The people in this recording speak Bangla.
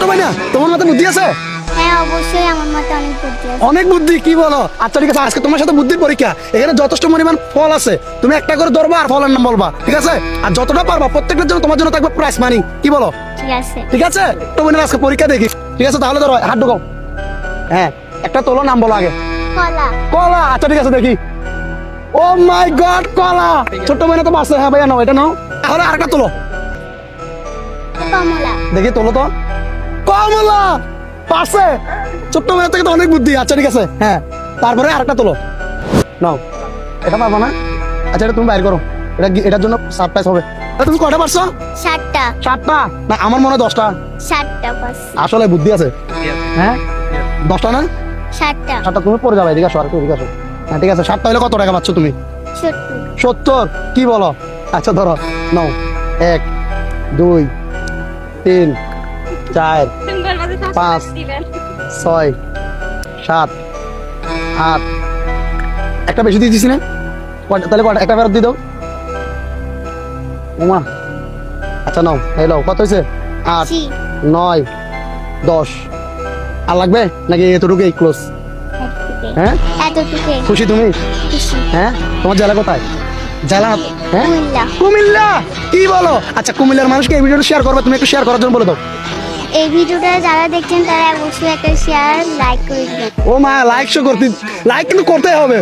ছোট ভাই না, তোমার মাথায় বুদ্ধি আছে? হ্যাঁ অবশ্যই আমার মাথায় অনেক বুদ্ধি আছে। অনেক বুদ্ধি, কি বলো? আচ্ছা ঠিক আছে, আজকে তোমার সাথে বুদ্ধির পরীক্ষা। এখানে যথেষ্ট পরিমাণ ফল আছে, তুমি একটা করে ধরবা আর ফলের নাম বলবা, ঠিক আছে? আর যতটা পারবা প্রত্যেকটার জন্য তোমার জন্য থাকবে প্রাইস মানি, কি বলো? ঠিক আছে। ঠিক আছে, তোমার আজকে পরীক্ষা দেখি। ঠিক আছে, তাহলে ধরো, হাত ঢুকাও। হ্যাঁ, একটা তোলো, নাম বলো আগে। কলা। কলা, আচ্ছা ঠিক আছে, দেখি। ও মাই গড, কলা! ছোট্ট ভাই না তো পারছে। হ্যাঁ ভাইয়া, নাও এটা নাও। তাহলে আরেকটা তোলো, কমলা। দেখি তোলো তো। কমলা! পারছে! ছোট্ট ভাই থেকে তো অনেক বুদ্ধি। আচ্ছা ঠিক আছে, হ্যাঁ, তারপরে আরেকটা তোলো, নাও। এটা পারবো না? আচ্ছা, এটা তুমি বাইর করো, এটার জন্য সারপ্রাইজ হবে। তুমি কয়টা পারছো? 7টা। 7টা? না, আমার মনে হয় 10টা। 7টা পারছি। আসলে বুদ্ধি আছে। হ্যাঁ, 10টা না? 7টা। 7টা তুমি পড়ে যাবে, এদিকে আসো, আর একটু এদিকে আসো। হ্যাঁ ঠিক আছে, 7টা হলে কত টাকা পাচ্ছ তুমি? 70। 70? কি বলো? আচ্ছা ধরো, নাও। 1 2 3 4 5 6 7 8। একটা বেশি দিয়ে দিছি না? তাহলে কটা? একটা ফেরত দিয়ে দাও। ওমা, আচ্ছা নাও, এই নাও। কত হয়েছে? 8 জি। 9 10। আর লাগবে নাকি এতটুকুই ক্লোজ? হ্যাঁ, এতটুকু। খুশি তুমি? খুশি। হ্যাঁ, তোমার জেলা কোথায়? জেলা? হ্যাঁ, কুমিল্লা। কুমিল্লা? কি বলো? আচ্ছা, কুমিল্লার মানুষকে এই ভিডিওটা শেয়ার করবে, তুমি একটু শেয়ার করার জন্য বলে দাও। এই ভিডিওটা যারা দেখছেন তারা অবশ্যই একটা শেয়ার লাইক করে দিবেন। ও মা, লাইক কিন্তু করতে হবে।